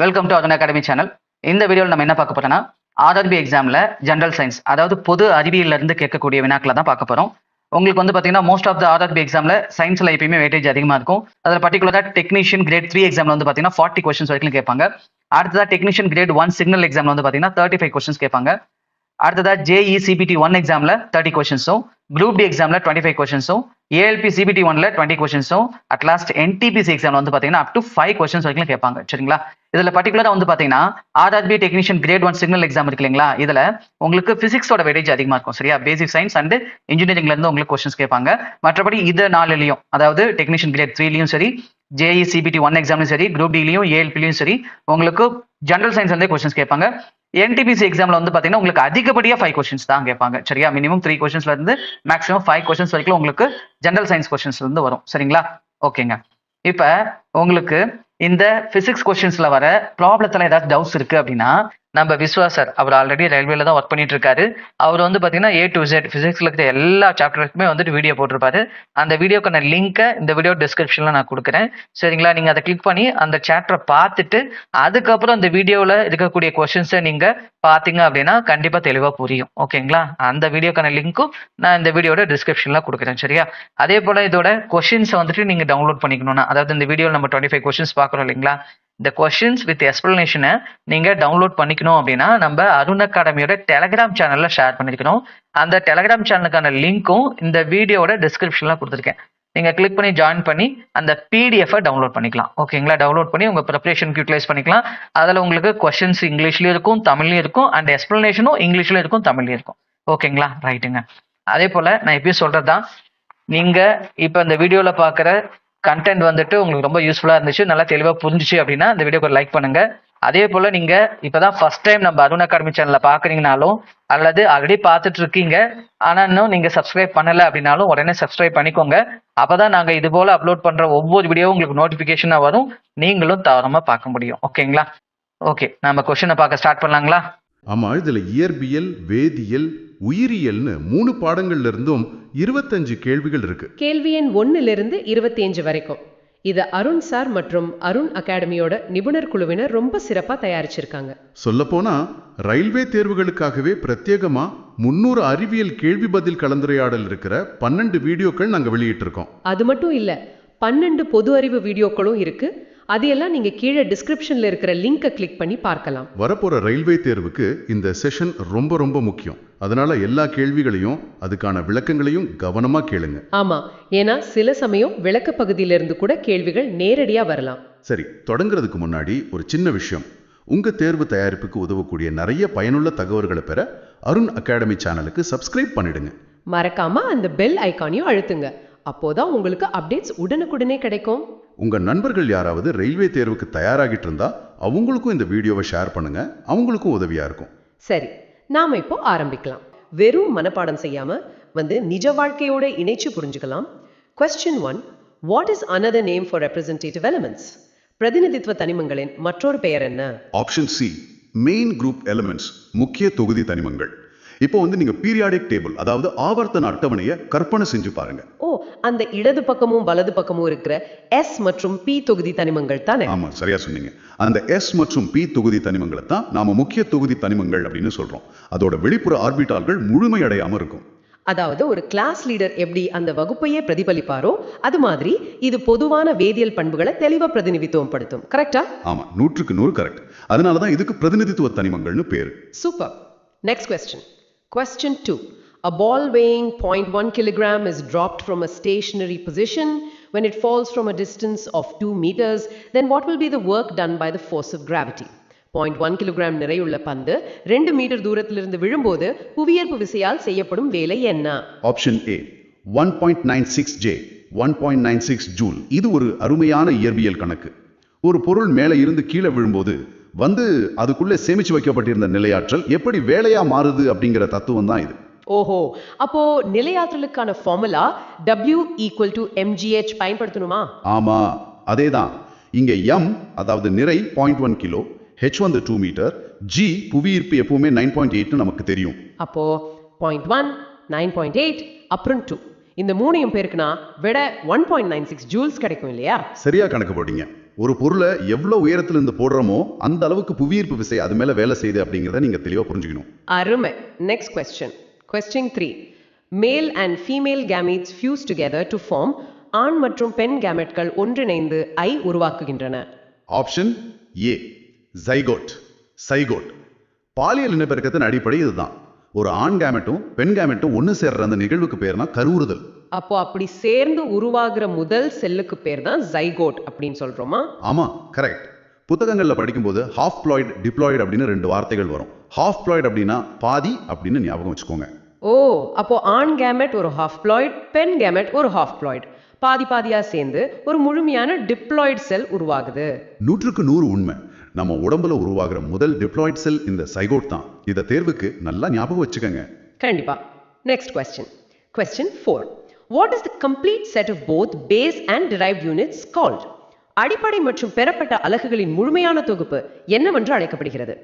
Welcome to Arun academy channel. இந்த வீடியோவில் நம்ம என்ன பார்க்க போறோம்னா ஆர்ஆர்பி எக்ஸாமில் ஜென்ரல் சயின்ஸ், அதாவது பொது அறிவியல்ல இருந்து கேட்கக்கூடிய வினாக்களை தான் பார்க்க போறோம். உங்களுக்கு வந்து பார்த்தீங்கன்னா மோஸ்ட் ஆஃப் த ஆர்ஆர்பி எக்ஸாமில் சயின்ஸில் எப்பயுமே வெயிட்டேஜ் அதிகமாக இருக்கும். அதில் பர்டிகுலராக டெக்னீஷியன் கிரேட் 3 எக்ஸாமில் வந்து பார்த்தீங்கன்னா 40 கொஸ்டின்ஸ் வரைக்கும் கேட்பாங்க. அடுத்ததாக டெக்னீஷியன் கிரேட் 1 சிக்னல் எக்ஸாமில் வந்து பார்த்தீங்கன்னா 35 கொஸ்டின்ஸ் கேட்பாங்க. அடுத்ததாக ஜேஇ சிபிடி 1 எக்ஸாமில் 30 கொஸ்டின்ஸும், குரூப் டி எக்ஸாமில் 25 கொஸ்டின்ஸும், ஏஎல்பி சிபிடி 1ல 20 கொஸ்டின்ஸும், அட்லாஸ்ட் என்டிபிசி எக்ஸாமில் வந்து பார்த்தீங்கன்னா அப் டு 5 கொஸ்டின்ஸ் வரைக்கும் கேட்பாங்க. சரிங்களா? இதுல பர்டிகுலரா வந்து பாத்தீங்கன்னா RRB technician grade 1 signal exam இருக்கு இல்லைங்களா, இதுல உங்களுக்கு பிசிக்ஸோட வெயிட்டேஜ் அதிகமா இருக்கும். சரியா? பேசிக் சயின்ஸ் அண்ட் இன்ஜினியரிங்ல இருந்து உங்களுக்கு கொஸ்டின்ஸ் கேட்பாங்க. மற்றபடி இது 4லயும், அதாவது டெக்னீஷியன் கிரேட் 3லயும் சரி, ஜேஇ சிபிடி 1 எக்ஸாம்லயும் சரி, குரூப் டிலையும் ஏஎல்பிலையும் சரி, உங்களுக்கு ஜெனரல் சயின்ஸ் வந்து கொஸ்டின்ஸ் கேட்பாங்க. என்டிபிசி எக்ஸாம்ல வந்து பாத்தீங்கன்னா உங்களுக்கு அதிகப்படியா 5 கொஸ்டின்ஸ் தான் கேட்பாங்க. சரியா? மினிமம் 3 கொஸ்டின்ஸ்ல இருந்து மேக்ஸிமம் 5 கொஸ்டின்ஸ் வரைக்கும் உங்களுக்கு ஜெனரல் சயின்ஸ் கொஸ்டின்ஸ்ல இருந்து வரும். சரிங்களா? ஓகேங்க. இப்ப உங்களுக்கு இந்த பிசிக்ஸ் கொஸ்டின்ஸ்ல வர ப்ராப்ளத்துல ஏதாவது டவுட்ஸ் இருக்கு அப்படின்னா, நம்ம விஸ்வாஸ் சார், அவர் ஆல்ரெடி ரயில்வேல தான் ஒர்க் பண்ணிட்டு இருக்காரு. அவர் வந்து பாத்தீங்கன்னா A to Z பிசிக்ஸ்ல இருக்கிற எல்லா சாப்டருக்குமே வந்துட்டு வீடியோ போட்டிருப்பாரு. அந்த வீடியோக்கான லிங்கை இந்த வீடியோ டிஸ்கிரிப்ஷன்ல நான் கொடுக்குறேன். சரிங்களா? நீங்க அதை கிளிக் பண்ணி அந்த சாப்டரை பார்த்துட்டு அதுக்கப்புறம் அந்த வீடியோல இருக்கக்கூடிய கொஸ்டின்ஸை நீங்க பாத்தீங்க அப்படின்னா கண்டிப்பா தெளிவா புரியும். ஓகேங்களா? அந்த வீடியோக்கான லிங்க்கும் நான் இந்த வீடியோட டிஸ்கிரிப்ஷன்ல கொடுக்குறேன். சரியா? அதே போல இதோட கொஸ்டின்ஸை வந்துட்டு நீங்க டவுன்லோட் பண்ணிக்கணும்னா, அதாவது இந்த வீடியோவில் நம்ம 25 கொஸ்டின்ஸ் பார்க்குறோம் இல்லைங்களா, இந்த கொஸ்டின்ஸ் வித் எக்ஸ்பிளனேஷனை நீங்க டவுன்லோட் பண்ணிக்கணும் அப்படின்னா நம்ம அருண் அகாடமியோட டெலகிராம் சேனல்ல ஷேர் பண்ணிருக்கணும். அந்த டெலகிராம் சேனலுக்கான லிங்க்கும் இந்த வீடியோட டிஸ்கிரிப்ஷன்ல கொடுத்துருக்கேன். நீங்க கிளிக் பண்ணி ஜாயின் பண்ணி அந்த பிடிஎஃப் டவுன்லோட் பண்ணிக்கலாம். ஓகேங்களா? டவுன்லோட் பண்ணி உங்க ப்ரிப்பரேஷனுக்கு யூட்டிலைஸ் பண்ணிக்கலாம். அதில் உங்களுக்கு கொஸ்டின்ஸ் இங்கிலீஷ்லயும் இருக்கும், தமிழ்லயும் இருக்கும், அண்ட் எக்ஸ்பிளனேஷனும் இங்கிலீஷ்லயும் இருக்கும், தமிழ்லயும் இருக்கும். ஓகேங்களா? ரைட்டுங்க. அதே போல நான் எப்பயும் சொல்றதுதான், நீங்க இப்ப இந்த வீடியோல பாக்குற கண்டென்ட் வந்துட்டு உங்களுக்கு ரொம்ப யூஸ்ஃபுல்லா இருந்துச்சு, நல்லா தெளிவா புரிஞ்சிச்சு அப்படின்னா இந்த வீடியோக்கு லைக் பண்ணுங்க. அதே போல நீங்க இப்பதான் ஃபர்ஸ்ட் டைம் நம்ம அருண் அகாடமி சேனல்ல பாக்குறீங்கனாலும், அல்லது ஆல்ரெடி பார்த்துட்டு இருக்கீங்க ஆனா இன்னும் நீங்க சப்ஸ்கிரைப் பண்ணல அப்படின்னாலும் உடனே சப்ஸ்கிரைப் பண்ணிக்கோங்க. அப்பதான் நாங்க இது போல அப்லோட் பண்ற ஒவ்வொரு வீடியோவும் உங்களுக்கு நோட்டிபிகேஷனா வரும், நீங்களும் தவறாம பார்க்க முடியும். ஓகேங்களா? ஓகே, நம்ம கொஸ்டினை பார்க்க ஸ்டார்ட் பண்ணலாங்களா? ஆமா, இதுல இயற்பியல், வேதியியல், உயிரியல்னு 3 பாடங்கள்ல இருந்தும் 25 கேள்விகள் இருக்கு. கேள்வி எண் 1லிருந்து 25 வரைக்கும். இது அருண் சார் மற்றும் அருண் அகாடமியோட நிபுணர் குழுவினர் ரொம்ப சிறப்பா தயாரிச்சிருக்காங்க. சொல்லப்போனா ரயில்வே தேர்வுகளுக்காகவே பிரத்யேகமா 300 அறிவியல் கேள்வி பதில் கலந்துரையாடல் இருக்கிற 12 வீடியோக்கள் நாங்க வெளியிட்டு இருக்கோம். அது மட்டும் இல்ல, 12 பொது அறிவு வீடியோக்களும் இருக்கு. அதையெல்லாம் நீங்க கீழே டிஸ்கிரிப்ஷன்ல இருக்கிற லிங்கை கிளிக் பண்ணி பார்க்கலாம். வரப்போற ரயில்வே தேர்வுக்கு இந்த செஷன் ரொம்ப ரொம்ப முக்கியம். அதனால எல்லா கேள்விகளையும் அதுக்கான விளக்கங்களையும் கவனமா கேளுங்க. ஆமா, ஏன்னா சில சமயம் விளக்க பகுதியிலிருந்து கூட கேள்விகள் நேரடியா வரலாம். சரி, தொடங்குறதுக்கு முன்னாடி ஒரு சின்ன விஷயம். உங்க தேர்வு தயாரிப்புக்கு உதவக்கூடிய நிறைய பயனுள்ள தகவல்களை பெற அருண் அகாடமி சேனலுக்கு சப்ஸ்கிரைப் பண்ணிடுங்க. மறக்காம அந்த பெல் ஐகானையும் அழுத்துங்க. அப்போதான் உங்களுக்கு அப்டேட்ஸ் உடனுக்குடனே கிடைக்கும். உங்க நண்பர்கள் யாராவது ரயில்வே தேர்வுக்கு தயாராகிட்டு இருந்தா அவங்களுக்கும் இந்த வீடியோவை ஷேர் பண்ணுங்க, அவங்களுக்கும் உதவியா இருக்கும். சரி, நாம இப்போ ஆரம்பிக்கலாம். வெறும் மனப்பாடம் செய்யாம நிஜ வாழ்க்கையோட இணைச்சு புரிஞ்சுக்கலாம். Question 1. What is another name for representative elements? பிரதிநிதித்துவ தனிமங்களின் மற்றொரு பெயர் என்ன? Option C, main group elements, முக்கிய தொகுதி தனிமங்கள். இப்போ நீங்க பீரியாடிக் டேபிள், அதாவது ஆவர்த்தன அட்டவணையை கற்பனை செஞ்சு பாருங்க. ஓ, அந்த இடது பக்கமும் வலது பக்கமும் இருக்கிற எஸ் மற்றும் பி தொகுதி தனிமங்கள் தானே? ஆமா, சரியா சொன்னீங்க. அந்த எஸ் மற்றும் பி தொகுதி தனிமங்களை தான் நாம முக்கிய தொகுதி தனிமங்கள் அப்படின்னு சொல்றோம். அதோட வெளிப்புற ஆர்பிட்டால்கள் முழுமையடையாம இருக்கும். அதாவது ஒரு கிளாஸ் லீடர் எப்படி அந்த வகுப்பையே பிரதிபலிப்பாரோ அது மாதிரி இது பொதுவான வேதியியல் பண்புகளை தெளிவா பிரதிநிதித்துவம் படுத்தும். கரெக்டா? ஆமா, 100க்கு 100 கரெக்ட். அதனாலதான் இதுக்கு பிரதிநிதித்துவ தனிமங்கள்னு பேரு. Super. Next question. Question 2. A ball weighing 0.1 kilogram is dropped from a stationary position. When it falls from a distance of 2 meters, then what will be the work done by the force of gravity? 0.1 kilogram நிறையுள்ள பந்து 2 metre தூரத்திலிருந்து விழும்போது புவியீர்ப்பு விசையால் செய்யப்படும் வேலை என்ன? Option A, 1.96 J, 1.96 joule. இது ஒரு அருமையான இயற்பியல் கணக்கு. ஒரு பொருள் மேலே இருந்து கீழே விழும்போது அதுக்குள்ளே சேமிச்சு வைக்கப்பட்டிருந்த நிலையாற்றல் எப்படி வேலையா மாறுது அப்படிங்கிற தத்துவம் தான் இது. ஓஹோ, அப்போ நிலையாற்றலுக்கான ஃபார்முலா W = mgh பயன்படுத்தணுமா? ஆமா, அதேதான். இங்க m அதாவது நிறை 0.1 கிலோ, h 2 மீட்டர், g புவியீர்ப்பு எப்பவுமே 9.8 நமக்கு தெரியும். அப்போ 0.1, 9.8 அப்புறம் 2, இந்த மூணையும் பேருக்குனா விட 1.96 ஜூல்ஸ் கிடைக்கும் இல்லையா? சரியா கணக்கு போட்டீங்க. ஒரு பொருளை எவ்வளவு உயரத்துல இருந்து போடுறோமோ அந்த அளவுக்கு புவியீர்ப்பு விசை அது மேல வேலை செய்யுது அப்படிங்கிறத நீங்க தெளிவா புரிஞ்சுக்கணும். அருமை. Next question. Question 3. Male and female gametes fuse together to form ஆண் மற்றும் பெண் கேமெட்கள் ஒன்றிணைந்து ஐ உருவாக்குகின்றன. Option A zygote. சைகோட். பாலியல் இனப்பெருக்கத்தின் அடிப்படை இதுதான். ஒரு ஆண் கேமெட்டும் பெண் கேமெட்டும் ஒன்னு சேர்ற அந்த நிகழ்வுக்கு பேர்னா கருவுறுதல். அப்போ அப்படி சேர்ந்து உருவாகிற முதல் செல்லுக்கு பேர் தான் ஜைகோட் அப்படின்னு சொல்றோமா? ஆமா, கரெக்ட். புத்தகங்கள்ல படிக்கும்போது ஹாஃப் ப்ளாய்டு டிப்ளாய்டு அப்படின்னு 2 வார்த்தைகள் வரும். ஹாஃப் ப்ளாய்டு அப்படின்னா பாதி அப்படின்னு ஞாபகம் வச்சுக்கோங்க. ஓ, அப்போ ஆண் கேமெட் ஒரு ஹாஃப் ப்ளாய்டு, பெண் கேமெட் ஒரு ஹாஃப் ப்ளாய்டு, பாதி பாதியா சேர்ந்து ஒரு முழுமையான டிப்ளாய்டு செல் உருவாகுது. 100க்கு 100 உண்மை. நம்ம உடம்புல உருவாகிற முதல் டிப்ளாய்டு செல் இந்த சைகோட் தான். இத தேர்வுக்கு நல்லா ஞாபகம் வச்சுக்கோங்க. கண்டிப்பா. Next question. Question 4. What is the complete set of both base and derived units called? அடிப்படை மற்றும் பெறப்பட்ட அலகுகளின் முழுமையான தொகுப்பு என்னவென்று அழைக்கப்படுகிறது?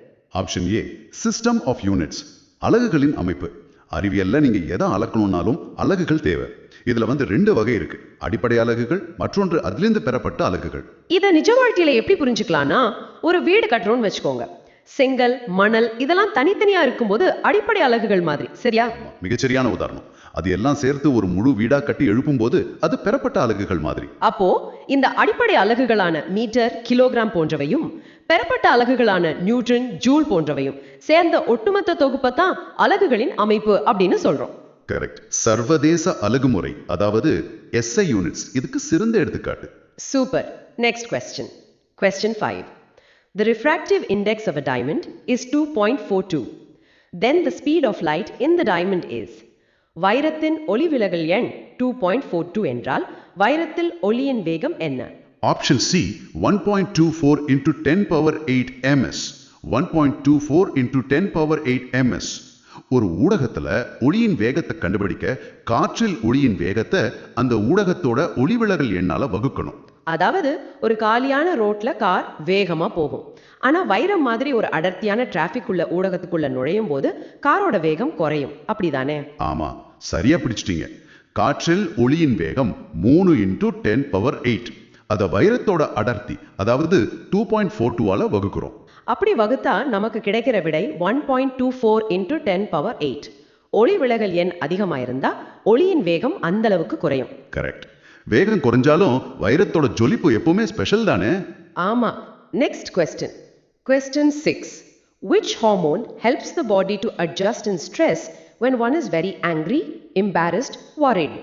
Option A system of units. அலகுகளின் அமைப்பு. அறிவியல்ல நீங்க எதை அளக்கணும்னாலும் அலகுகள் தேவை. இதுல 2 வகை இருக்கு. அடிப்படை அலகுகள், மற்றொன்று அதிலிருந்து பெறப்பட்ட அலகுகள். இத நிஜ வாழ்க்கையில எப்படி புரிஞ்சுக்கலாம்னா, ஒரு வீடு கட்டுறோம்னு வச்சுக்கோங்க. செங்கல், மணல் இதெல்லாம் தனித்தனியா இருக்கும்போது அடிப்படை அலகுகள் மாதிரி, சரியா? மிகச்சரியான உதாரணம். அது எல்லாம் சேர்த்து ஒரு முழு வீடா கட்டி எழுப்பும் போது அது பெறப்பட்ட அலகுகள் மாதிரி. அப்போ இந்த அடிப்படை அலகுகளான மீட்டர், கிலோகிராம் போன்றவையும் பெறப்பட்ட அலகுகளான நியூட்டன், ஜூல் போன்றவையும் சேர்ந்த ஒட்டுமொத்த தொகுப்பை தான் அலகுகளின் அமைப்பு அப்படின்னு சொல்றோம். கரெக்ட். சர்வதேச அலகுமுறை, அதாவது SI யூனிட்ஸ் இதுக்கு சிறந்த எடுத்துக்காட்டு. Super. Next question. Question 5. The refractive index of a diamond is 2.42. Then the speed of light in the diamond is. வைரத்தின் ஒளிவிலகல் எண் 2.42 என்றால் வைரத்தில் ஒளியின் வேகம் என்ன? Option C 1.24 into 10 power 8 ms. 1.24 into 10 power 8 ms. ஒரு ஊடகத்துல ஒளியின் வேகத்தை கண்டுபிடிக்க காற்றில் ஒளியின் வேகத்தை அந்த ஊடகத்தோட ஒளிவிலகல் எண்ணால வகுக்கணும். அதாவது ஒரு காலியான ரோட்ல கார் வேகமா போகும். ஆனா வைரம் மாதிரி ஒரு அடர்த்தியான டிராபிக் உள்ள ஊடகத்துக்குள்ள நுழையும் போது காரோட வேகம் குறையும். அப்படிதானே? ஆமா, சரியா பிடிச்சிட்டீங்க. காற்றில் ஒளியின் வேகம் 3 into 10 power 8. அத வைரத்தோட அடர்த்தி, அதாவது 2.42ஆல வகுக்கிறோம். அப்படி வகுத்தா நமக்கு கிடைக்கிற விடை 1.24 into 10 power 8. ஒளி விலகல் எண் அதிகமா இருந்தா ஒளியின் வேகம் அந்த அளவுக்கு குறையும். கரெக்ட். வேகம் குறைஞ்சாலும் வைரத்தோட ஜொலிப்பு எப்பவுமே ஸ்பெஷல் தானே? ஆமா. Next question. Question 6. Which hormone helps the body to adjust in stress when one is very angry, embarrassed, worried?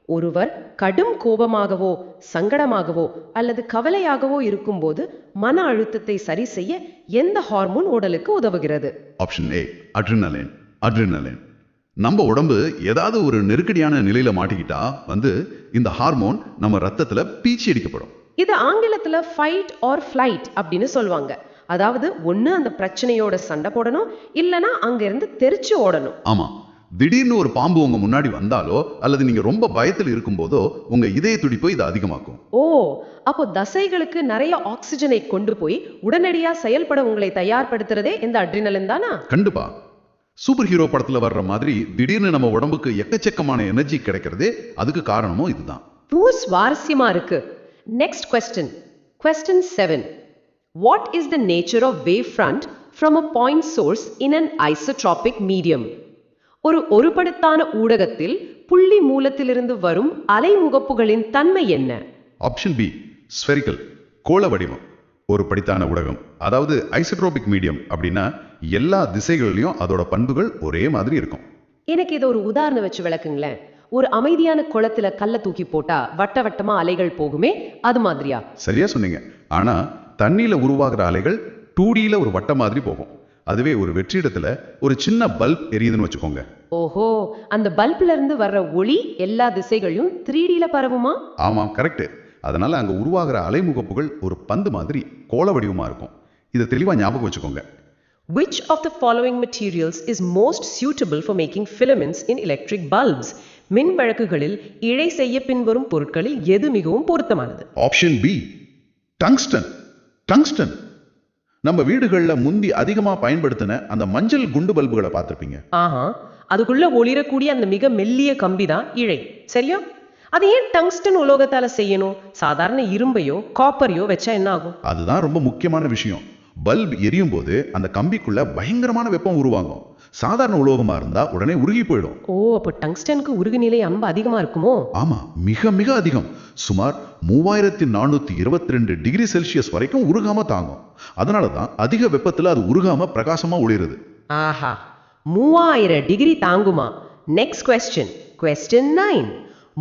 ஒருவர் கடும் கோபமாகவோ சங்கடமாகவோ அல்லது கவலையாகவோ இருக்கும்போது மன அழுத்தத்தை சரி செய்ய எந்த ஹார்மோன் உடலுக்கு உதவுகிறது? Option A adrenaline. அட்ரினலின். நம்ம உடம்பு ஏதாவது ஒரு நெருக்கடியான நிலையில மாட்டிக்கிட்டா இந்த ஹார்மோன் நம்ம ரத்தத்துல பீச்சி அடிக்கப்படும். இது ஆங்கிலத்துல ஃபைட் ஆர் ஃபிளைட் அப்படின்னு சொல்லுவாங்க. அதாவது ஒண்ணு அந்த பிரச்சனையோட சண்டை போடணும், இல்லனா அங்க இருந்து தெரிச்சு ஓடணும். ஆமா, திடீர்னு ஒரு பாம்பு உங்க முன்னாடி வந்தாலோ அல்லது நீங்க ரொம்ப பயத்தில் இருக்கும் போதோ உங்க இதய துடிப்பு இது அதிகமாக்கும். ஓ, அப்போ தசைகளுக்கு நிறைய ஆக்சிஜனை கொண்டு போய் உடனடியா செயல்பட உங்களை தயார்படுத்துறதே இந்த அட்ரினலின் தானா? கண்டிப்பா. சூப்பர் ஹீரோ படத்துல வர்ற மாதிரி திடீர்னு நம்ம உடம்புக்கு எக்கச்சக்கமான எனர்ஜி கிடைக்கிறதே அதுக்கு காரணமும் இதுதான். சுவாரஸ்யமா இருக்கு. Next question. Question 7. What is the nature of wavefront from a point source in an isotropic medium? ஒருபடுத்தான ஊடகத்தில் புள்ளி மூலத்திலிருந்து வரும் அலைமுகப்புகளின் தன்மை என்ன? Option B spherical. கோள வடிவம். ஒரு படித்தான ஊடகம், அதாவது ஐசோட்ரோபிக் மீடியம் அப்படின்னா எல்லா திசைகளிலும் அதோட பண்புகள் ஒரே மாதிரி இருக்கும். எனக்கு இது ஒரு உதாரணம் வச்சு விளக்குங்களேன். ஒரு அமைதியான குளத்துல கல்ல தூக்கி போட்டா வட்ட வட்டமா அலைகள் போகுமே, அது மாதிரியா? சரியா சொன்னீங்க. ஆனா தண்ணியில உருவாகிற அலைகள் 2Dல ஒரு வட்ட மாதிரி போகும். அதுவே ஒரு வெற்றிடத்துல ஒரு சின்ன பல்ப் எரியுதுன்னு வச்சுக்கோங்க. ஓஹோ, அந்த பல்ப்ல இருந்து வர்ற ஒளி எல்லா திசைகளையும் 3Dல பரவுமா? ஆமா, கரெக்ட். அதனால அங்க உருவாகிற அலைமுகப்புகள் ஒரு பந்து மாதிரி கோள வடிவமா இருக்கும். இதை தெளிவா ஞாபகம் வச்சுக்கோங்க. Which of the following materials is most suitable for making filaments in electric bulbs? மின் விளக்குகளில் இழை செய்ய பின்வரும் பொருட்களில் எது மிகவும் பொருத்தமானது? Option B tungsten. டங்ஸ்டன். நம்ம வீடுகள்ல முந்தி அதிகமா பயன்படுத்தின அந்த மஞ்சள் குண்டு பல்புகளை பார்த்திருப்பீங்க. ஆஹா, அதுக்குள்ள ஒளிரக்கூடிய அந்த மிக மெல்லிய கம்பி தான் இழை, சரியா? அது ஏன் டங்ஸ்டன் உலோகத்தால செய்யணும்? சாதாரண இரும்பையோ காப்பரையோ வச்சா என்ன ஆகும்? அதுதான் ரொம்ப முக்கியமான விஷயம். பல்ப் எரியும் போது அந்த கம்பிக்குள்ள பயங்கரமான வெப்பம் உருவாகும். சாதாரண உலோகமா இருந்தா உடனே உருகி போயிடும். ஓ, அப்போ டங்ஸ்டனுக்கு உருகுநிலை ரொம்ப அதிகமா இருக்குமோ? ஆமா, மிக மிக அதிகம். சுமார் 3422 டிகிரி செல்சியஸ் வரைக்கும் உருகாம தாங்கும். அதனாலதான் அதிக வெப்பத்துல அது உருகாம பிரகாசமா ஒளிருது. ஆஹா, 3000 டிகிரி தாங்குமா? Next question. Question 9.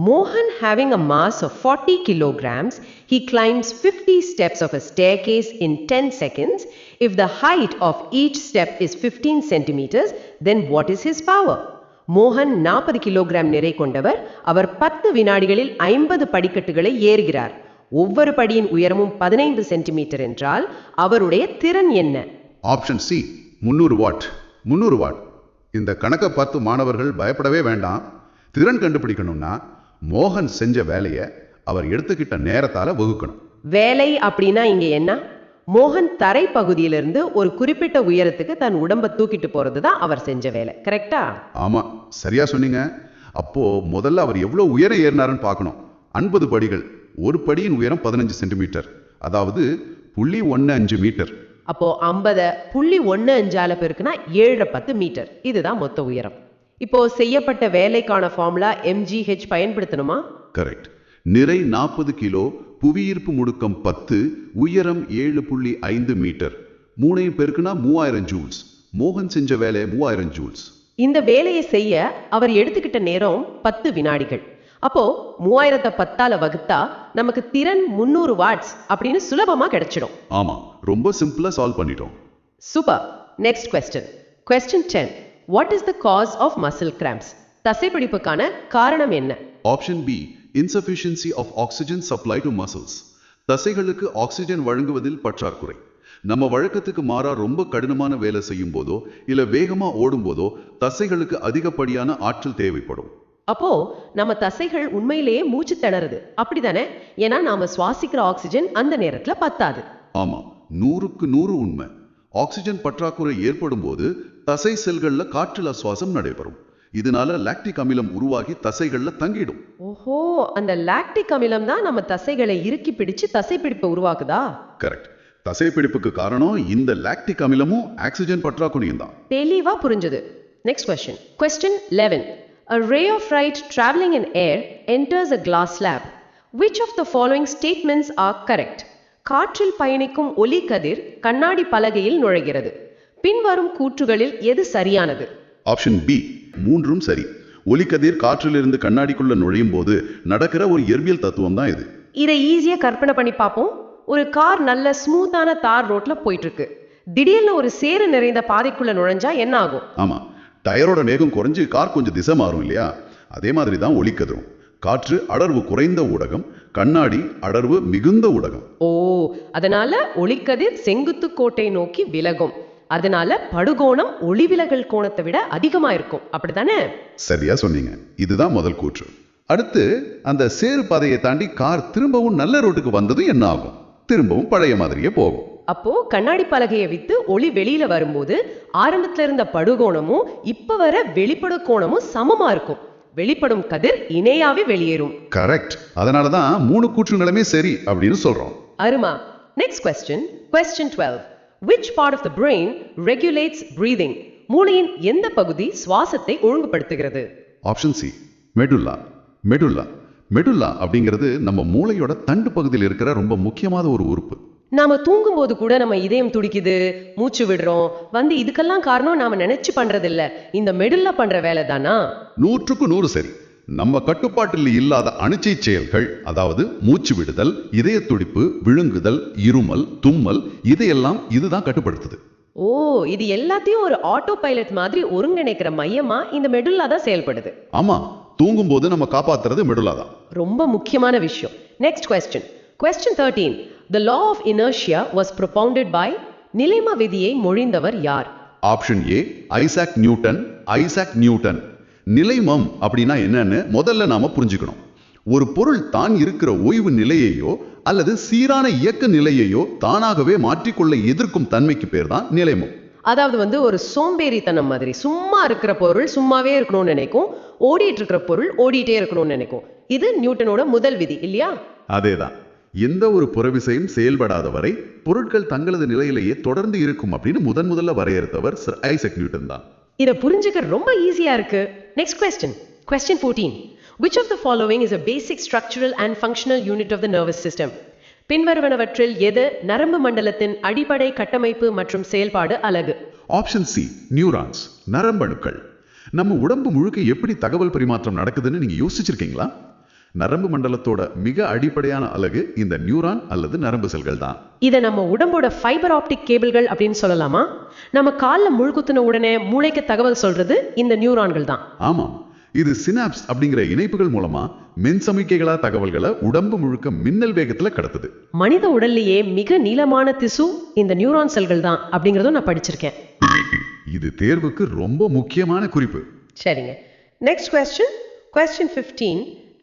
Mohan, having a mass of 40 kilograms, he climbs 50 steps of a staircase in 10 seconds. If the height of each step is 15 centimeters, then what is his power? மோகன் 40 kilogram நிறை கொண்டவர். அவர் 10 வினாடிகளில் 50 படிக்கட்டுகளை ஏறுகிறார். ஒவ்வொரு படியின் உயரமும் 15 centimetre என்றால் அவருடைய திறன் என்ன? Option C, 300 what. 300 வாட். இந்த கணக்கை பார்த்து மாணவர்கள் பயப்படவே வேண்டாம். திறன் கண்டுபிடிக்கணும்னா மோகன் செஞ்ச வேலையை அவர் எடுத்துக்கிட்ட நேரத்தால வகுக்கணும். வேலை அப்படின்னா இங்க என்ன? மோகன் தரை பகுதியிலிருந்து ஒரு குறிப்பிட்ட உயரத்துக்கு தன் உடம்ப தூக்கிட்டு போறது தான் அவர் செஞ்ச வேலை. கரெக்டா? ஆமா, சரியா சொன்னீங்க. அப்போ முதல்ல அவர் எவ்வளவு உயரம் ஏறினாருன்னு பார்க்கணும். 50 படிகள். ஒரு படியின் உயரம் 15 சென்டிமீட்டர், அதாவது 0.15 மீட்டர். அப்போ 50.15 பெருக்குனா 710 மீட்டர். இதுதான் மொத்த உயரம். இப்போ செய்யப்பட்ட வேலைக்கான ஃபார்முலா mgh பயன்படுத்தணுமா? கரெக்ட். நிறை 40 கிலோ, புவியீர்ப்பு முடுக்கம் 10, உயரம் 7.5 மீட்டர். 3 பெருக்குனா 3000 ஜூல்ஸ். மோகன் செஞ்ச வேலை 3000 ஜூல்ஸ். இந்த வேலையை செய்ய அவர் எடுத்துக்கிட்ட நேரம் 10 வினாடிகள். அப்போ 3010ஆல வகுத்தா நமக்கு திறன் 300 வாட்ஸ் அப்படின்னு சுலபமா கிடைச்சிடும். ஆமா, ரொம்ப சிம்பிளா சால்வ் பண்ணிட்டோம். Super. Next question. Question 10. What is the cause of muscle cramps? தசைப்பிடிப்புக்கான காரணம் என்ன? Option B, insufficiency of oxygen supply to muscles. தசைகளுக்கு ஆக்சிஜன் வழங்குவதில் பற்றாக்குறை. நம்ம வழக்கத்துக்கு மாறா ரொம்ப கடினமான வேலை செய்யும் போதோ இல்ல வேகமா ஓடும் போதோ தசைகளுக்கு அதிகப்படியான ஆற்றல் தேவைப்படும். அப்போ நம்ம தசைகள் உண்மையிலேயே மூச்சு திணறுது, அப்படிதானே? ஏன்னா நாம சுவாசிக்கிற ஆக்சிஜன் அந்த நேரத்துல பத்தாது. ஆமா, 100க்கு 100 உண்மை. ஆக்சிஜன் பற்றாக்குறை ஏற்படும் போது தசை செல்கள்ல காற்றில் சுவாசம் நடைபெறும். இதனால லாக்டிக் அமிலம் உருவாகி தசைகள்ல தங்கிடும். ஓஹோ, அந்த லாக்டிக் அமிலம் தான் நம்ம தசைகளை இறுக்கி பிடிச்சு தசைப்பிடிப்பை உருவாக்குதா? கரெக்ட். தசைப்பிடிப்புக்கு காரணம் இந்த லாக்டிக் அமிலமும் ஆக்சிஜன் பற்றாக்குறையும் தான். தெளிவா புரிஞ்சது. Next question. Question 11. A ray of light traveling in air enters a glass slab. Which of the following statements are correct? காற்றில் பயணிக்கும் ஒளி கதிர் கண்ணாடி பலகையில் நுழைகிறது. பின்வரும் கூற்றுகளில் எது சரியானது? ஆப்ஷன் பி, மூன்றும் சரி. ஒளிக்கதிர் காற்றிலிருந்து கண்ணாடிக்குள்ள நுழையும் போது நடக்கிற ஒரு இயற்பியல் தத்துவம் தான் இது. இதை ஈஸியா கற்பனை பண்ணி பார்ப்போம். ஒரு கார் நல்ல ஸ்மூத்தான தார் ரோட்ல போயிட்டு இருக்கு. திடீர்னு ஒரு சேறு நிறைந்த பாதைக்குள்ள நுழைஞ்சா என்ன ஆகும்? ஆமா, டயரோட வேகம் குறைஞ்சு கார் கொஞ்சம் திசை மாறும் இல்லையா? அதே மாதிரி தான் ஒளிக்கதிரும். காற்று அடர்வு குறைந்த ஊடகம், கண்ணாடி அடர்வு மிகுந்த ஊடகம். ஓ, அதனால ஒளிக்கதிர் செங்குத்து கோட்டை நோக்கி விலகும். அதனால படுகோணம் ஒளிவிலகல் கோணத்தை விட அதிகமா இருக்கும், அப்படித்தானே? சரியா சொன்னீங்க. இதுதான் முதல் கூற்று. அடுத்து, அந்த சேறு பாதையை தாண்டி கார் திரும்பவும் நல்ல ரோட்டுக்கு வந்தது என்ன ஆகும்? திரும்பவும் பழைய மாதிரியே போகும். அப்போ கண்ணாடி பலகையை விட்டு ஒளி வெளியில வரும்போது ஆரம்பத்துல இருந்த படுகோணமும் இப்ப வர வெளிப்படு கோணமும் சமமா இருக்கும். வெளிப்படும் கதிர் இணையாவே வெளியேறும். கரெக்ட். அதனாலதான் 3 கூற்றுங்களுமே சரி அப்படின்னு சொல்றோம். அருமா. Next question. Question 12. Which part of the brain regulates breathing? மூளையின் எந்த பகுதி சுவாசத்தை ஒழுங்குபடுத்துகிறது? Option C, medulla. Medulla medulla அப்படிங்கிறது நம்ம மூளையோட தண்டு பகுதியில் இருக்கிற ரொம்ப முக்கியமான ஒரு உறுப்பு. நாம தூங்கும் போது கூட நம்ம இதயம் துடிக்குது, மூச்சு விடுறோம். இதுக்கெல்லாம் காரணம் நாம நினைச்சு பண்றது இல்ல, இந்த மெடுல்லா பண்ற வேலை தானா? 100க்கு 100 சரி. நம்ம கட்டுப்பாட்டில் இல்லாத அணுச்சை செயல்கள், அதாவது மூச்சு விடுதல், இதய துடிப்பு, விழுங்குதல், இருமல், தும்மல், இதையெல்லாம் இதுதான் கட்டுப்படுத்துது. ஓ, இது எல்லாத்தையும் ஒரு ஆட்டோ பைலட் மாதிரி ஒருங்கிணைக்கிற மையமா இந்த மெடுல்லா தான் செயல்படுது. ஆமா, தூங்கும் போது நம்ம காப்பாத்துறது மெடுல்லா தான். ரொம்ப முக்கியமான விஷயம். Next question. Question 13. The law of inertia was propounded by. நிலைம விதியை மொழிந்தவர் யார்? Option A, Isaac Newton. Isaac Newton. நிலைமம் அப்படின்னா என்னன்னு முதல்ல நாம புரிஞ்சுக்கணும். ஒரு பொருள் தான் இருக்கிற ஓய்வு நிலையையோ அல்லது சீரான இயக்க நிலையையோ தானாகவே மாற்றிக்கொள்ள எதிர்க்கும் தன்மைக்கு பேர் தான் நிலைமம். அதாவது ஒரு சோம்பேறித்தனம் மாதிரி சும்மா இருக்கிற பொருள் சும்மாவே இருக்கணும்னு நினைக்கும், ஓடிட்டு இருக்கிற பொருள் ஓடிட்டே இருக்கணும்னு நினைக்கும். இது நியூட்டனோட முதல் விதி இல்லையா? அதேதான். எந்த ஒரு புறவிசையும் செயல்படாத வரை பொருட்கள் தங்களது நிலையிலேயே தொடர்ந்து இருக்கும் அப்படின்னு முதல்ல வரையறுத்தவர் சர் ஐசக் நியூட்டன் தான். இத புரிஞ்சுக்க ரொம்ப ஈஸியா இருக்கு. Next question. Question 14. Which of the following is a basic structural and functional unit of the nervous system? பின்வருவனவற்றில் எது நரம்பு மண்டலத்தின் அடிப்படை கட்டமைப்பு மற்றும் செயல்பாடு அலகு? ஆப்ஷன் சி, நியூரான்ஸ், நரம்பணுக்கள். நம்ம உடம்பு முழுக்க எப்படி தகவல் பரிமாற்றம் நடக்குதுன்னு நீங்க யோசிச்சிருக்கீங்களா? நரம்பு மண்டலத்தோட மிக அடிப்படையான அலகு இந்த நியூரான் அல்லது நரம்பு செல்கள் தான். இதை நம்ம உடம்போட ஃபைபர் ஆப்டிக் கேபிள்கள் அப்படின்னு சொல்லலாமா? நம்ம காலில் முழுக்குத்தின உடனே மூளைக்கு தகவல் சொல்றது இந்த நியூரான்கள் தான். ஆமாம், இது சினாப்ஸ் அப்படிங்கிற இணைப்புகள் மூலமா மின் சமிக்கைகளா தகவல்களை உடம்பு முழுக்க மின்னல் வேகத்துல கடத்துது. மனித உடல்லையே மிக நீளமான திசு இந்த நியூரான் செல்கள் தான் அப்படிங்கறதும் நான் படிச்சிருக்கேன். இது தேர்வுக்கு ரொம்ப முக்கியமான குறிப்பு. சரிங்க. Next question. Question 15.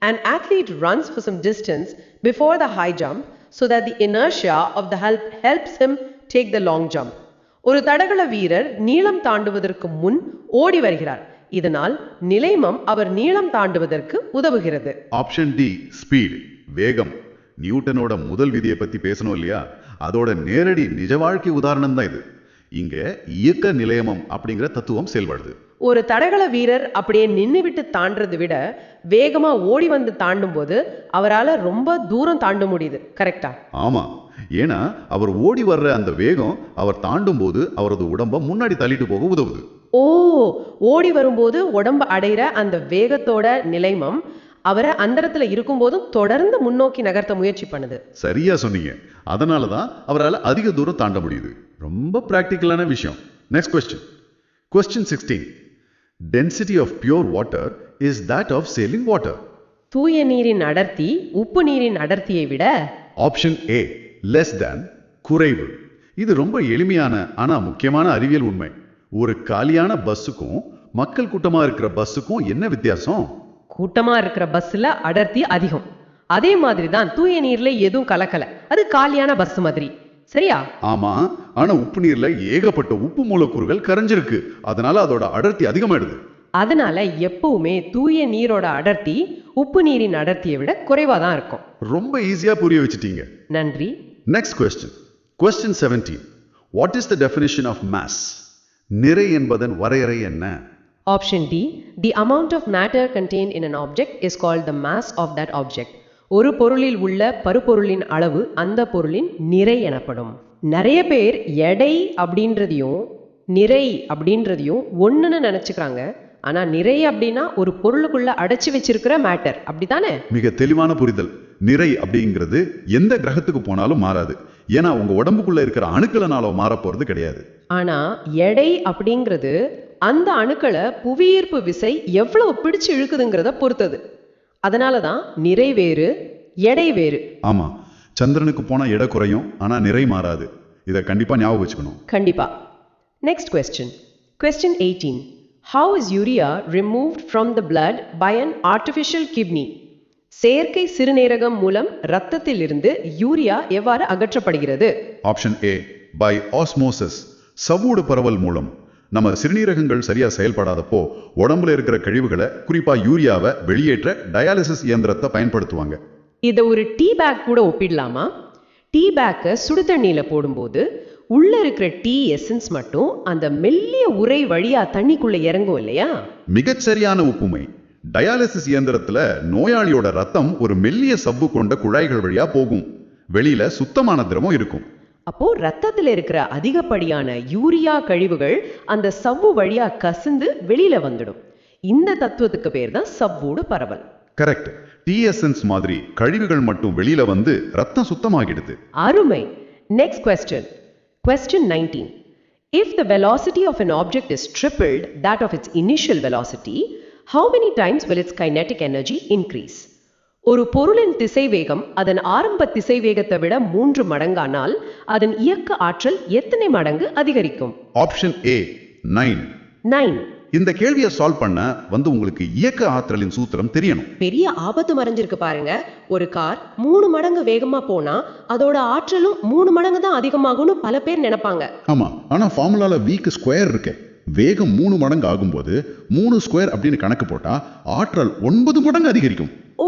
An athlete runs for some distance before the high jump so that the inertia of the helps him take the long jump. ஒரு தடகள வீரர் நீளம் தாண்டுவதற்கு முன் ஓடி வருகிறார். இதனால் நிலைமம் அவர் நீளம் தாண்டுவதற்கு உதவுகிறது. ஆப்ஷன் டி, ஸ்பீட், வேகம். நியூட்டனோட முதல் விதியை பத்தி பேசணும் இல்லையா? அதோட நேரடி நிஜ வாழ்க்கை உதாரணம் தான் இது. இங்க இயக்க நிலையமம் அப்படிங்கிற தத்துவம் செயல்படுது. ஒரு தடகள வீரர் அப்படியே நின்னு விட்டு தாண்டறதை விட வேகமா ஓடி வந்து தாண்டும் போது அவரால் ரொம்ப தூரம் தாண்ட முடியுது. கரெக்டா? ஆமா, ஏன்னா அவர் ஓடி வர்ற அந்த வேகம் அவர் தாண்டும் போது அவரது உடம்ப முன்னாடி தள்ளிட்டு போக உதவுது. ஓ, ஓடி வரும்போது உடம்பு அடைகிற அந்த வேகத்தோட நிலைமம் அவரை அந்தரத்துல இருக்கும் போதும் தொடர்ந்து முன்னோக்கி நகர்த்த முயற்சி பண்ணுது. சரியா சொன்னீங்க. அதனாலதான் அவரால் அதிக தூரம் தாண்ட முடியுது. ரொம்ப பிராக்டிக்கலான விஷயம். Next question. Question 16. Density of pure water is that of saline water. தூய நீரின் அடர்த்தி உப்பு நீரின் அடர்த்தியை விட ஆப்ஷன் ஏ, less than, குறைவு. இது ரொம்ப எளிமையான ஆனா முக்கியமான அறிவியல் உண்மை. ஒரு காலியான பஸ்ஸுக்கும் மக்கள் கூட்டமா இருக்கிற பஸ்ஸுக்கும் என்ன வித்தியாசம்? கூட்டமா இருக்கிற பஸ்ல அடர்த்தி அதிகம். அதே மாதிரி தான் தூய நீர்ல எதுவும் கலக்கல, அது காலியான பஸ் மாதிரி. சரியா? ஆமா, ஆனா உப்பு நீர்ல ஏகப்பட்ட உப்பு மூலக்கூறுகள் கரைஞ்சிருக்கு. அதனால அதோட அடர்த்தி அதிகமாயிடுது. அதனால எப்பவுமே தூய நீரோட அடர்த்தி உப்பு நீரின் அடர்த்தியை விட குறைவா தான் இருக்கும். ரொம்ப ஈஸியா புரிய வச்சிட்டீங்க. நன்றி. Next question. Question 17. What is the definition of mass? நிறை என்பதன் வரையறை என்ன? Option D. The amount of matter contained in an object is called the mass of that object. ஒரு பொருளில் உள்ள பருப்பொருளின் அளவு அந்த பொருளின் நிறை எனப்படும். நிறைய பேர் எடை அப்படின்றதையும் நிறை அப்படின்றதையும் ஒண்ணுன்னு நினைச்சுக்கிறாங்க. ஆனா நிறை அப்படின்னா ஒரு பொருளுக்குள்ள அடைச்சு வச்சிருக்கிற மேட்டர், அப்படித்தானே? மிக தெளிவான புரிதல். நிறை அப்படிங்கிறது எந்த கிரகத்துக்கு போனாலும் மாறாது. ஏன்னா உங்க உடம்புக்குள்ள இருக்கிற அணுக்களனால மாற போறது கிடையாது. ஆனா எடை அப்படிங்கிறது அந்த அணுக்களை புவியீர்ப்பு விசை எவ்வளவு பிடிச்சு இழுக்குதுங்கிறத பொறுத்தது. அதனாலதான் நிறை வேறு எடை வேறு. ஆமா, சந்திரனுக்கு போனா எடை குறையும், ஆனா நிறை மாறாது. இதை கண்டிப்பா ஞாபகம் வச்சுக்கணும். கண்டிப்பா. Next question. Question 18. How is urea removed from the blood by an artificial kidney? செயற்கை சிறுநீரகம் மூலம் இரத்தத்தில் இருந்து யூரியா எவ்வாறு அகற்றப்படுகிறது? ஆப்ஷன் ஏ, பை ஆஸ்மோசிஸ், சவ்வூடு பரவல் மூலம். நம்ம சிறுநீரகங்கள் சரியா செயல்படாதப்போ உடம்புல இருக்கிற கழிவுகளை, குறிப்பா யூரியாவை வெளியேற்ற டயாலிசிஸ் இயந்திரத்தை பயன்படுத்துவாங்க. இதை ஒரு டீ பேக் கூட ஒப்பிடலாமா? டீ பேக்கை சுடு தண்ணியில போடும்போது உள்ள இருக்கிற டீ எசன்ஸ் மட்டும் அந்த மெல்லிய உரை வழியா தண்ணிக்குள்ள இறங்கும் இல்லையா? மிகச்சரியான ஒப்புமை. டயாலிசிஸ் இயந்திரத்துல நோயாளியோட ரத்தம் ஒரு மெல்லிய சவ்வு கொண்ட குழாய்கள் வழியா போகும். வெளியில சுத்தமான திரவம் இருக்கும். அப்போ ரத்தத்துல இருக்கிற அதிகப்படியான யூரியா கழிவுகள் அந்த சவ்வு வழியா கசிந்து வெளியில வந்துடும். இந்த தத்துவத்துக்கு பேர் தான் சவ்வூடு பரவல். கரெக்ட். டீ எசன்ஸ் மாதிரி கழிவுகள் மட்டும் வெளியில வந்து ரத்தம் சுத்தமாகிடுது. அருமை. Next question. Question 19. If the velocity of an object is tripled that of its initial velocity, how many times will its kinetic energy increase? ஒரு பொருளின் திசைவேகம் அதன் ஆரம்ப திசைவேகத்தை விட 3 மடங்கானால் அதன் இயக்க ஆற்றல் எத்தனை மடங்கு அதிகரிக்கும்? Option A, 9. 9. இந்த கேள்வியை சால்வ் பண்ண உங்களுக்கு இயக்க ஆற்றலின் சூத்திரம் தெரியணும். பெரிய ஆபத்து மறைஞ்சிருக்கு பாருங்க. ஒரு கார் 3 மடங்கு வேகமா போனா அதோட ஆற்றலும் 3 மடங்கு தான் அதிகமாகும்னு பல பேர் நினைப்பாங்க. ஆமா, ஆனா ஃபார்முலால வீக்கு ஸ்கொயர் இருக்கு. வேகம் 3 மடங்கு ஆகும்போது 3 ஸ்கொயர் அப்படின்னு கணக்கு போட்டா ஆற்றல் 9 மடங்கு அதிகரிக்கும். ஓ,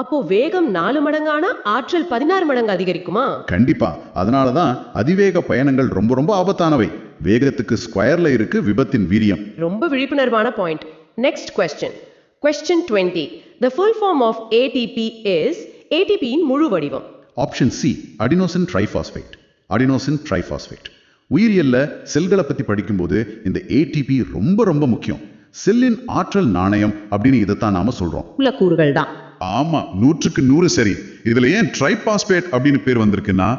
அப்போ வேகம் 4 மடங்கானா ஆற்றல் 16 மடங்கு அதிகரிக்குமா? கண்டிப்பா. அதனாலதான் அதிவேக பயணங்கள் ரொம்ப ரொம்ப ஆபத்தானவை. வேகத்துக்கு ஸ்கொயர்ல இருக்கு விபத்தின் வீரியம். ரொம்ப விழிப்புணர்வான point. Next question. Question 20. The full form of ATP is ATP இன் முழு வடிவம். Option C adenosine triphosphate. Adenosine triphosphate. உயிரியல்ல செல்களை பத்தி படிக்கும்போது இந்த ஏடிபி ரொம்ப ரொம்ப முக்கியம். செல்லின் ஆற்றல் நாணயம் அப்படின்னு இதைத்தான் நாம சொல்றோம். மூலக்கூறுகள் தான். ஆமா, 100க்கு 100 சரி. இதுல ஏன் ட்ரைபாஸ்பேட் அப்படின்னு பேர் வந்திருக்குன்னா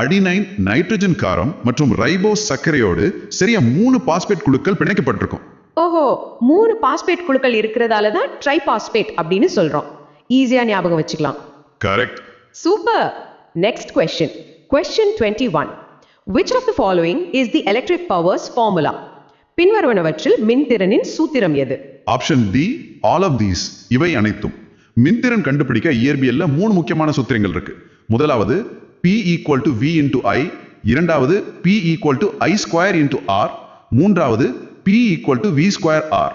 அடினைன் நைட்ரஜன் காரம் மற்றும் ரைபோஸ் சர்க்கரையோடு சரியா 3 பாஸ்பேட் குழுக்கள் பிணைக்கப்பட்டிருக்கும். ஓஹோ, 3 பாஸ்பேட் குழுக்கள் இருக்கிறதால தான் ட்ரைபாஸ்பேட் அப்படின்னு சொல்றோம். ஈஸியா ஞாபகம் வச்சுக்கலாம். Correct. Super. Next question. Question 21. Which of the following is the electric powers formula? பின்வருவனவற்றில் மின்திறனின் சூத்திரம் எது? Option D all of these. இவை அனைத்தும். மின்திறன் கண்டுபிடிக்க இயற்பியல்ல 3 முக்கியமான சூத்திரங்கள் இருக்கு. முதலாவது P equal to V into I, இரண்டாவது P equal to I square into R, மூன்றாவது P equal to V square R.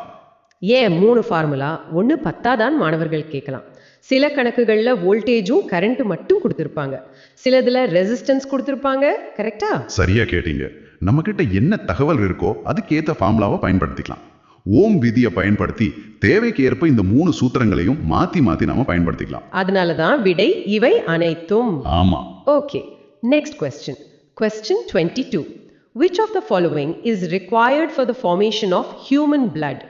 ஏன் 3 ஃபார்முலா? ஒன்று பத்தாதான் மாணவர்கள் கேட்கலாம். சில கணக்குகள்ல வோல்டேஜும் கரண்ட் மட்டும் கொடுத்திருப்பாங்க, சிலதுல ரெசிஸ்டன்ஸ் கொடுத்திருப்பாங்க. கரெக்டா? சரியா கேட்டீங்க. நம்ம கிட்ட என்ன தகவல் இருக்கோ அதுக்கேற்ற ஃபார்முலாவை பயன்படுத்திக்கலாம். ஓம் விதியை பயன்படுத்தி தேவைக்கு ஏற்ப இந்த 3 சூத்திரங்களையும் மாத்தி மாத்தி நாம பயன்படுத்திக்கலாம். அதனாலதான் விடை இவை அனைத்தும். ஆமா. Okay, next question. Question 22. Which of the following is required for the formation of human blood?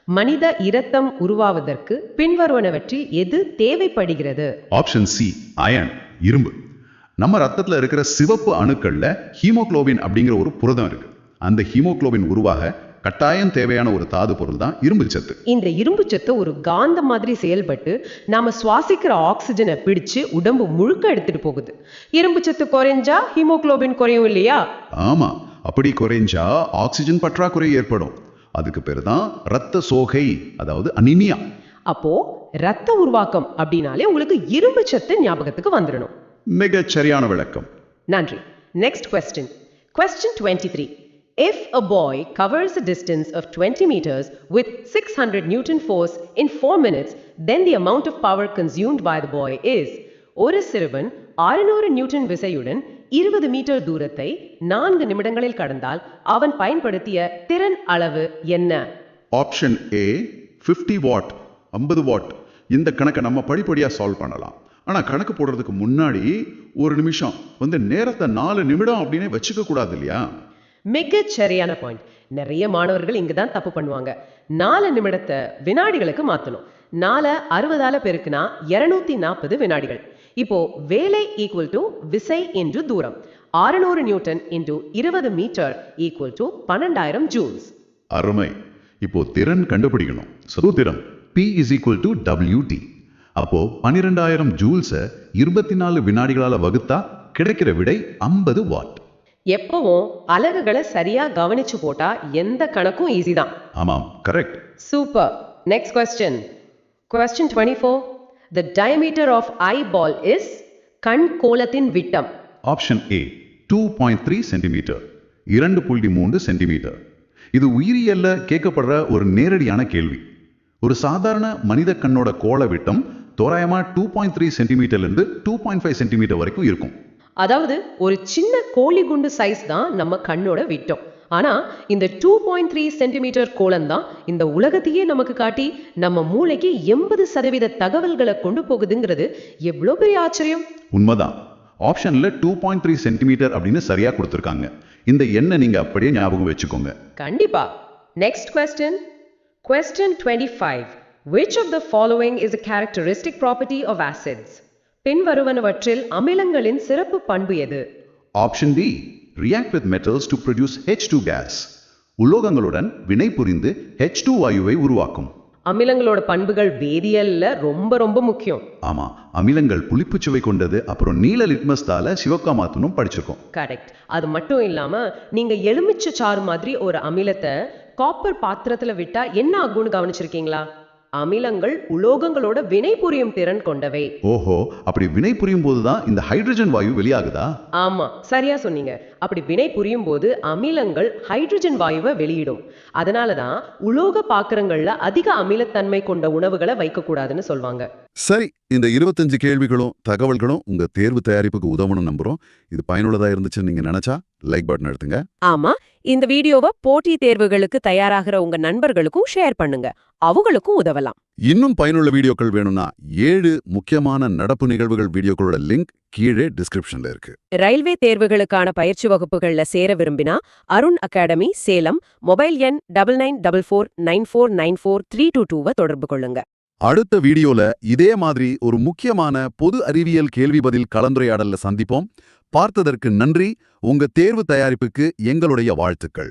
மனித இரத்தம் உருவாவதற்கு பின்வருவனவற்றில் எது தேவைப்படுகிறது? ஆப்ஷன் சி அயன், இரும்பு. நம்ம ரத்தத்துல இருக்கிற சிவப்பு அணுக்கள்ல ஹீமோகுளோபின் அப்படிங்கிற ஒரு புரதம் இருக்கு. அந்த ஹீமோகுளோபின் உருவாக கட்டாயம் தேவையான ஒரு தாது பொருள் தான் இரும்பு சத்து. இந்த இரும்பு சத்து ஒரு காந்த மாதிரி செயல்பட்டு நாம சுவாசிக்கிற ஆக்சிஜனை பிடிச்சு உடம்பு முழுக்க எடுத்துட்டு போகுது. இரும்பு சத்து குறைஞ்சா ஹீமோகுளோபின் குறையும் இல்லையா? ஆமா, அப்படி குறைஞ்சா ஆக்சிஜன் பற்றாக்குறை ஏற்படும். அதுக்கு பேரு தான் ரத்த சோகை, அதாவது அனிமியா. அப்போ ரத்த உருவாக்கம் அப்படின்னாலே உங்களுக்கு இரும்பு சத்து ஞாபகத்துக்கு வந்துடணும். மிகச் சரியான விளக்கம். நன்றி. Next question. Question 23. If a boy covers a distance of 20 meters with 600 Newton force in 4 minutes, then the amount of power consumed by the boy is. ஒரு சிறுவன் 600 நியூட்டன் விசையுடன் 20 மீட்டர் தூரத்தை 4 நிமிடங்களில் கடந்தால் அவன் பயன்படுத்திய திறன் அளவு என்ன? Option A 50 what, 50 what. இந்த கணக்கை நம்ம படிப்படியா சால்வ் பண்ணலாம். ஆனா கணக்கு போடுறதுக்கு முன்னாடி ஒரு நிமிஷம் நேரத்தை 4 நிமிடம் அப்படின்னு வச்சுக்க கூடாது இல்லையா? மிகச் சரியான பாயிண்ட். நிறைய மாணவர்கள் இங்கதான் தப்பு பண்ணுவாங்க. 4 நிமிடத்தை வினாடிகளுக்கு மாத்தணும். 4 60ஆல பெருக்குனா 240 வினாடிகள். இப்போ வேலை ஈக்குவல் டு விசை இன்டு தூரம். 600 newton into 20 metre equal to 12000 joules. அருமை. இப்போ திறன் கண்டுபிடிக்கணும். சூத்திரம் P is equal to WT. அப்போ 12000 ஜூல்ஸை 24 வினாடிகளால வகுத்தா கிடைக்கிற விடை 50 வாட். எப்பவும் அலகுகளை சரியா கவனிச்சு போட்டா எந்த கணக்கும் ஈஸி தான். ஆமாம், correct. Super. Next question. Question 24. The diameter of eyeball is. கண் கோலத்தின் விட்டம். Option A 2.3 centimetre, 2.3 centimetre. இது உயிரியல்ல கேட்கப்படுற ஒரு நேரடியான கேள்வி. ஒரு சாதாரண மனித கண்ணோட கோள விட்டம் தோராயமா 2.3 சென்டிமீட்டர்ல இருந்து 2.5 சென்டிமீட்டர் வரைக்கும் இருக்கும். அதாவது ஒரு சின்ன கோழி குண்டு சைஸ் தான் நம்ம கண்ணோட விட்டம். ஆனா இந்த 2.3 சென்டிமீட்டர் கோலம் தான் இந்த உலகத்தையே நமக்கு காட்டி நம்ம மூளைக்கு 80% தகவல்களை கொண்டு போகுதுங்கிறது எவ்வளோ பெரிய ஆச்சரியம். உண்மைதான். ஆப்ஷன்ல 2.3 சென்டிமீட்டர் அப்படின்னு சரியா கொடுத்திருக்காங்க. இந்த எண்ணை நீங்க அப்படியே ஞாபகம் வச்சுக்கோங்க. கண்டிப்பா. Next question. Question 25. Which of the following is a characteristic property of acids? பின்வருவனவற்றில் அமிலங்களின் சிறப்பு பண்பு எது? Option D react with metals to produce H2 gas. உலோகங்களுடன் வினை புரிந்து H2 வாயுவை உருவாக்கும். அமிலங்களோட பண்புகள் வேதியியல்ல ரொம்ப ரொம்ப முக்கியம். ஆமா, அமிலங்கள் புளிப்பு சுவை கொண்டது, அப்புறம் நீல லிட்மஸ் தாள சிவக்கா மாத்தணும் படிச்சிருக்கோம். கரெக்ட். அது மட்டும் இல்லாம நீங்க எலுமிச்சை சாறு மாதிரி ஒரு அமிலத்தை காப்பர் பாத்திரத்துல விட்டா என்ன ஆகும்னு கவனிச்சிருக்கீங்களா? அமிலங்கள் உலோகங்களோட வினை புரியும் திறன் கொண்டவை. ஓஹோ, அப்படி வினை புரியும் போதுதான் இந்த ஹைட்ரஜன் வாயு வெளியாகுதா? ஆமா, சரியா சொன்னீங்க. அப்படி வினை புரியும் போது அமிலங்கள் ஹைட்ரஜன் வாயுவை வெளியிடும். அதனாலதான் உலோக பாத்திரங்கள்ல அதிக அமிலத்தன்மை கொண்ட உணவுகளை வைக்க கூடாதுன்னு சொல்வாங்க. சரி, இந்த 25 கேள்விகளும் தகவல்களும் உங்க தேர்வு தயாரிப்புக்கு உதவணும் நம்புறோம். இது பயனுள்ளதா இருந்துச்சுன்னு நீங்க நினைச்சா லைக் பட்டன் எடுத்துங்க. ஆமா, இந்த வீடியோவை போட்டி தேர்வுகளுக்கு தயாராகிற உங்க நண்பர்களுக்கும் ஷேர் பண்ணுங்க. அவங்களுக்கும் உதவலாம். இன்னும் பயனுள்ள வீடியோக்கள் வேணும்னா 7 முக்கியமான நடப்பு நிகழ்வுகள் வீடியோக்களோட லிங்க் கீழே டிஸ்கிரிப்ஷன்ல இருக்கு. ரயில்வே தேர்வுகளுக்கான பயிற்சி வகுப்புகள்ல சேர விரும்பினா அருண் அகாடமி, சேலம், மொபைல் எண் 9944949432 தொடர்பு கொள்ளுங்க. அடுத்த வீடியோல இதே மாதிரி ஒரு முக்கியமான பொது அறிவியல் கேள்வி பதில் கலந்துரையாடல்ல சந்திப்போம். பார்த்ததற்கு நன்றி. உங்க தேர்வு தயாரிப்புக்கு எங்களுடைய வாழ்த்துக்கள்.